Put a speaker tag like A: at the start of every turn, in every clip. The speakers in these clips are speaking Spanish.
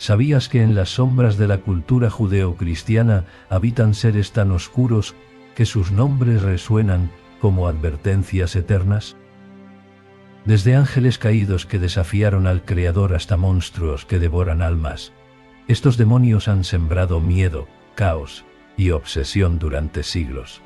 A: ¿Sabías que en las sombras de la cultura judeocristiana habitan seres tan oscuros que sus nombres resuenan como advertencias eternas? Desde ángeles caídos que desafiaron al Creador hasta monstruos que devoran almas, estos demonios han sembrado miedo, caos y obsesión durante siglos.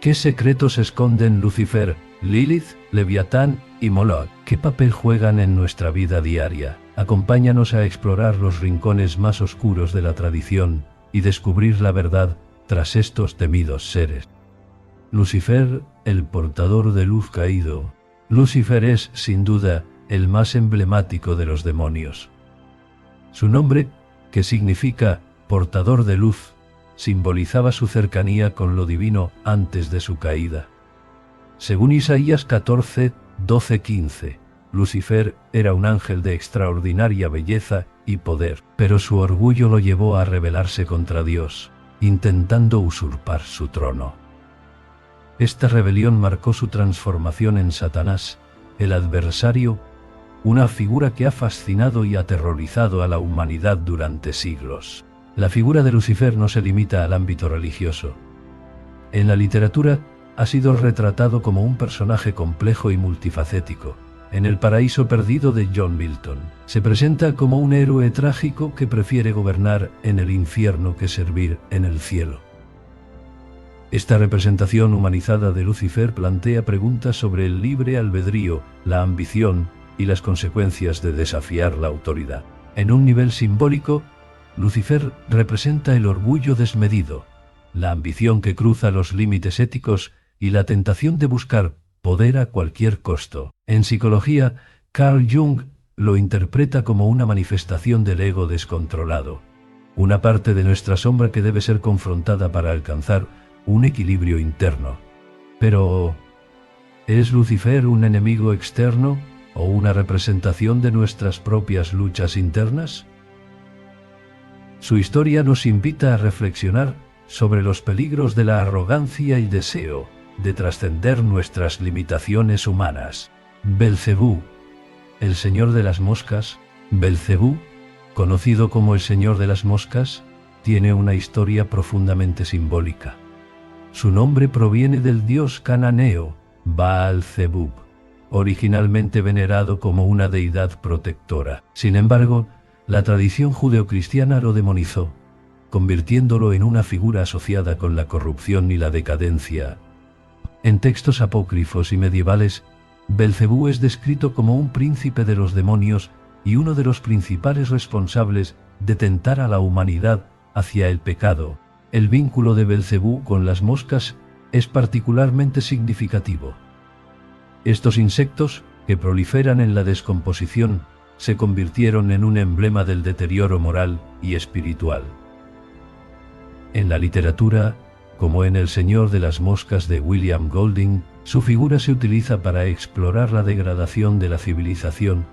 A: ¿Qué secretos esconden Lucifer, Lilith, Leviatán y Moloch? ¿Qué papel juegan en nuestra vida diaria? Acompáñanos a explorar los rincones más oscuros de la tradición y descubrir la verdad tras estos temidos seres. Lucifer, el portador de luz caído. Lucifer es, sin duda, el más emblemático de los demonios. Su nombre, que significa portador de luz, simbolizaba su cercanía con lo divino antes de su caída. Según Isaías 14, 12-15, Lucifer era un ángel de extraordinaria belleza y poder, pero su orgullo lo llevó a rebelarse contra Dios, intentando usurpar su trono. Esta rebelión marcó su transformación en Satanás, el adversario, una figura que ha fascinado y aterrorizado a la humanidad durante siglos. La figura de Lucifer no se limita al ámbito religioso. En la literatura ha sido retratado como un personaje complejo y multifacético. En El paraíso perdido de John Milton, se presenta como un héroe trágico que prefiere gobernar en el infierno que servir en el cielo. Esta representación humanizada de Lucifer plantea preguntas sobre el libre albedrío, la ambición y las consecuencias de desafiar la autoridad. En un nivel simbólico, Lucifer representa el orgullo desmedido, la ambición que cruza los límites éticos y la tentación de buscar poder a cualquier costo. En psicología, Carl Jung lo interpreta como una manifestación del ego descontrolado, una parte de nuestra sombra que debe ser confrontada para alcanzar un equilibrio interno. Pero, ¿es Lucifer un enemigo externo o una representación de nuestras propias luchas internas? Su historia nos invita a reflexionar sobre los peligros de la arrogancia y deseo de trascender nuestras limitaciones humanas. Belcebú, el señor de las moscas. Belcebú, conocido como el señor de las moscas, tiene una historia profundamente simbólica. Su nombre proviene del dios cananeo, Baal-zebub, originalmente venerado como una deidad protectora. Sin embargo, la tradición judeocristiana lo demonizó, convirtiéndolo en una figura asociada con la corrupción y la decadencia. En textos apócrifos y medievales, Belcebú es descrito como un príncipe de los demonios y uno de los principales responsables de tentar a la humanidad hacia el pecado. El vínculo de Belcebú con las moscas es particularmente significativo. Estos insectos, que proliferan en la descomposición, se convirtieron en un emblema del deterioro moral y espiritual. En la literatura, como en El Señor de las Moscas de William Golding, su figura se utiliza para explorar la degradación de la civilización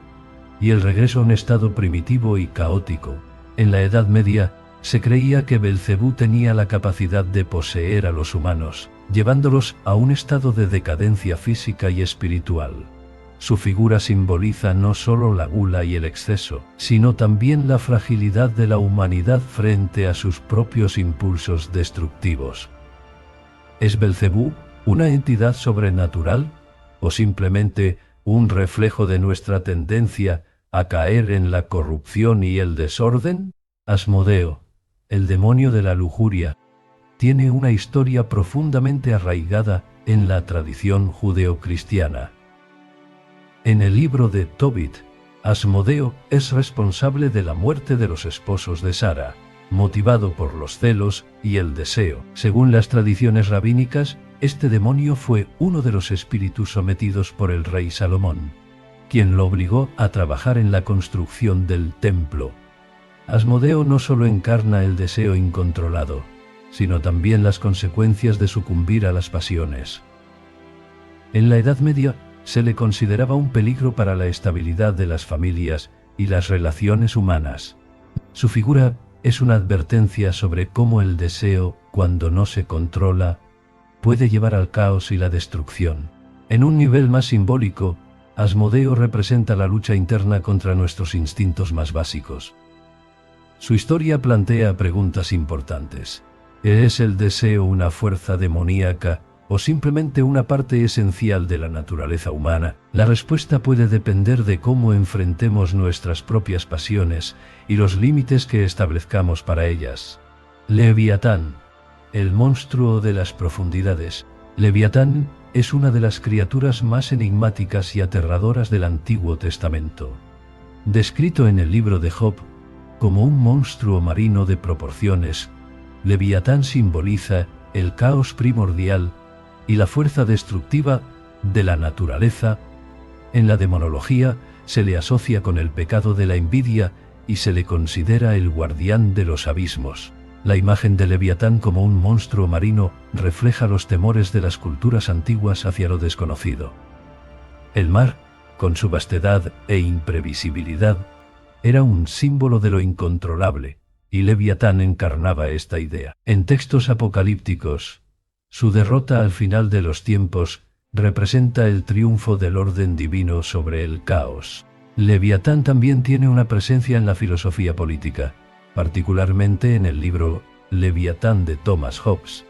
A: y el regreso a un estado primitivo y caótico. En la Edad Media, se creía que Belcebú tenía la capacidad de poseer a los humanos, llevándolos a un estado de decadencia física y espiritual. Su figura simboliza no solo la gula y el exceso, sino también la fragilidad de la humanidad frente a sus propios impulsos destructivos. ¿Es Belcebú una entidad sobrenatural o simplemente un reflejo de nuestra tendencia a caer en la corrupción y el desorden? Asmodeo, el demonio de la lujuria, tiene una historia profundamente arraigada en la tradición judeocristiana. En el libro de Tobit, Asmodeo es responsable de la muerte de los esposos de Sara, motivado por los celos y el deseo. Según las tradiciones rabínicas, este demonio fue uno de los espíritus sometidos por el rey Salomón, quien lo obligó a trabajar en la construcción del templo. Asmodeo no solo encarna el deseo incontrolado, sino también las consecuencias de sucumbir a las pasiones. En la Edad Media, se le consideraba un peligro para la estabilidad de las familias y las relaciones humanas. Su figura es una advertencia sobre cómo el deseo, cuando no se controla, puede llevar al caos y la destrucción. En un nivel más simbólico, Asmodeo representa la lucha interna contra nuestros instintos más básicos. Su historia plantea preguntas importantes. ¿Es el deseo una fuerza demoníaca o simplemente una parte esencial de la naturaleza humana? La respuesta puede depender de cómo enfrentemos nuestras propias pasiones y los límites que establezcamos para ellas. Leviatán, el monstruo de las profundidades. Leviatán es una de las criaturas más enigmáticas y aterradoras del Antiguo Testamento. Descrito en el libro de Job como un monstruo marino de proporciones, Leviatán simboliza el caos primordial y la fuerza destructiva de la naturaleza. En la demonología se le asocia con el pecado de la envidia y se le considera el guardián de los abismos. La imagen de Leviatán como un monstruo marino refleja los temores de las culturas antiguas hacia lo desconocido. El mar, con su vastedad e imprevisibilidad, era un símbolo de lo incontrolable, y Leviatán encarnaba esta idea. En textos apocalípticos, su derrota al final de los tiempos representa el triunfo del orden divino sobre el caos. Leviatán también tiene una presencia en la filosofía política, particularmente en el libro Leviatán de Thomas Hobbes.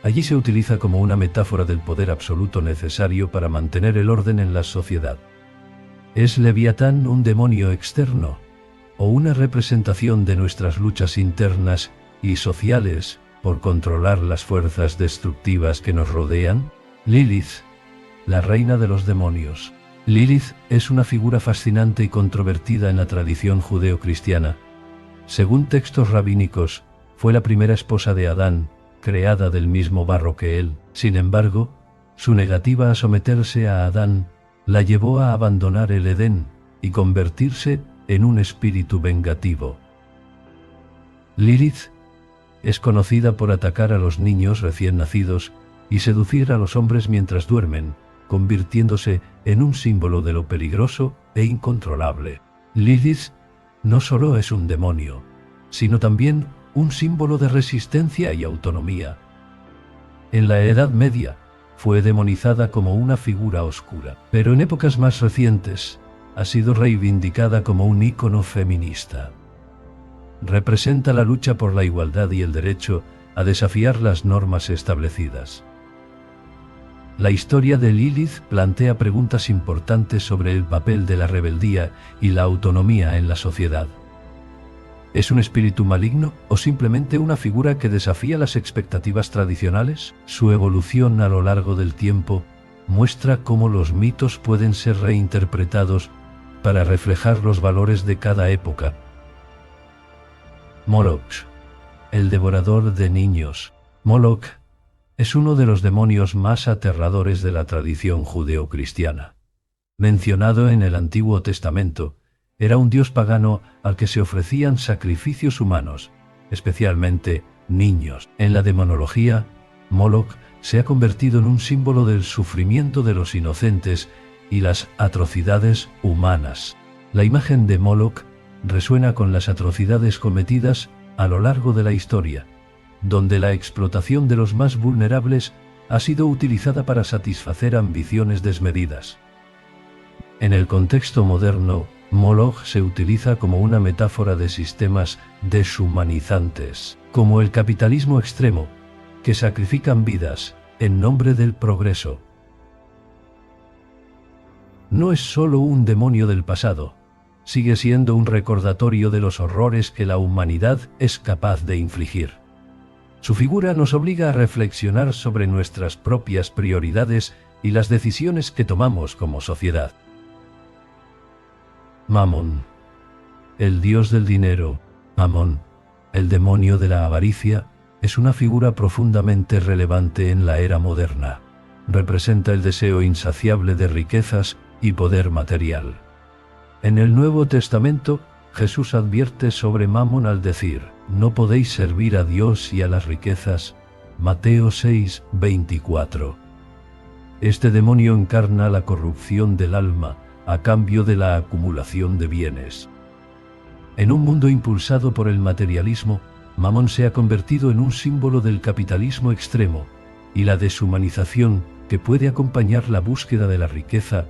A: Allí se utiliza como una metáfora del poder absoluto necesario para mantener el orden en la sociedad. ¿Es Leviatán un demonio externo o una representación de nuestras luchas internas y sociales por controlar las fuerzas destructivas que nos rodean? Lilith, la reina de los demonios. Lilith es una figura fascinante y controvertida en la tradición judeocristiana. Según textos rabínicos, fue la primera esposa de Adán, creada del mismo barro que él. Sin embargo, su negativa a someterse a Adán la llevó a abandonar el Edén y convertirse en un espíritu vengativo. Lilith es conocida por atacar a los niños recién nacidos y seducir a los hombres mientras duermen, convirtiéndose en un símbolo de lo peligroso e incontrolable. Lilith no solo es un demonio, sino también un símbolo de resistencia y autonomía. En la Edad Media, fue demonizada como una figura oscura, pero en épocas más recientes ha sido reivindicada como un ícono feminista. Representa la lucha por la igualdad y el derecho a desafiar las normas establecidas. La historia de Lilith plantea preguntas importantes sobre el papel de la rebeldía y la autonomía en la sociedad. ¿Es un espíritu maligno o simplemente una figura que desafía las expectativas tradicionales? Su evolución a lo largo del tiempo muestra cómo los mitos pueden ser reinterpretados para reflejar los valores de cada época. Moloch, el devorador de niños. Moloch es uno de los demonios más aterradores de la tradición judeocristiana. Mencionado en el Antiguo Testamento, era un dios pagano al que se ofrecían sacrificios humanos, especialmente niños. En la demonología, Moloch se ha convertido en un símbolo del sufrimiento de los inocentes y las atrocidades humanas. La imagen de Moloch resuena con las atrocidades cometidas a lo largo de la historia, donde la explotación de los más vulnerables ha sido utilizada para satisfacer ambiciones desmedidas. En el contexto moderno, Moloch se utiliza como una metáfora de sistemas deshumanizantes, como el capitalismo extremo, que sacrifican vidas en nombre del progreso. No es solo un demonio del pasado, sigue siendo un recordatorio de los horrores que la humanidad es capaz de infligir. Su figura nos obliga a reflexionar sobre nuestras propias prioridades y las decisiones que tomamos como sociedad. Mamón, el dios del dinero. Mamón, el demonio de la avaricia, es una figura profundamente relevante en la era moderna. Representa el deseo insaciable de riquezas y poder material. En el Nuevo Testamento, Jesús advierte sobre Mamón al decir: no podéis servir a Dios y a las riquezas. Mateo 6:24. Este demonio encarna la corrupción del alma a cambio de la acumulación de bienes. En un mundo impulsado por el materialismo, Mamón se ha convertido en un símbolo del capitalismo extremo y la deshumanización que puede acompañar la búsqueda de la riqueza.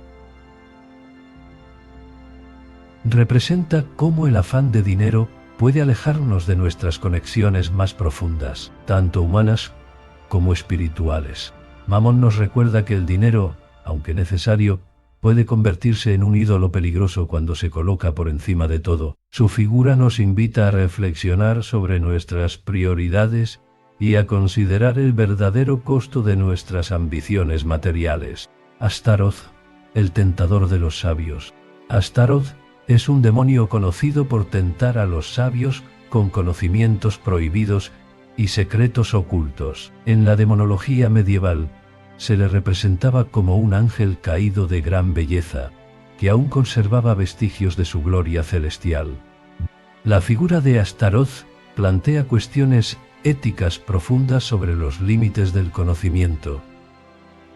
A: Representa cómo el afán de dinero puede alejarnos de nuestras conexiones más profundas, tanto humanas como espirituales. Mamón nos recuerda que el dinero, aunque necesario, puede convertirse en un ídolo peligroso cuando se coloca por encima de todo. Su figura nos invita a reflexionar sobre nuestras prioridades y a considerar el verdadero costo de nuestras ambiciones materiales. Astaroth, el tentador de los sabios. Astaroth es un demonio conocido por tentar a los sabios con conocimientos prohibidos y secretos ocultos. En la demonología medieval, se le representaba como un ángel caído de gran belleza, que aún conservaba vestigios de su gloria celestial. La figura de Astaroth plantea cuestiones éticas profundas sobre los límites del conocimiento.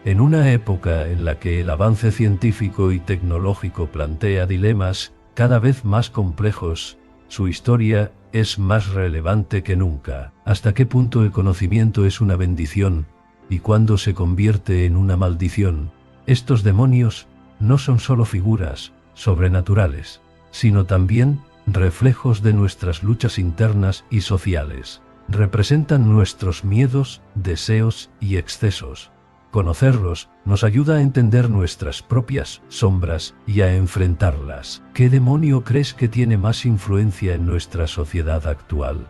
A: En una época en la que el avance científico y tecnológico plantea dilemas cada vez más complejos, su historia es más relevante que nunca. ¿Hasta qué punto el conocimiento es una bendición y cuándo se convierte en una maldición? Estos demonios no son solo figuras sobrenaturales, sino también reflejos de nuestras luchas internas y sociales. Representan nuestros miedos, deseos y excesos. Conocerlos nos ayuda a entender nuestras propias sombras y a enfrentarlas. ¿Qué demonio crees que tiene más influencia en nuestra sociedad actual?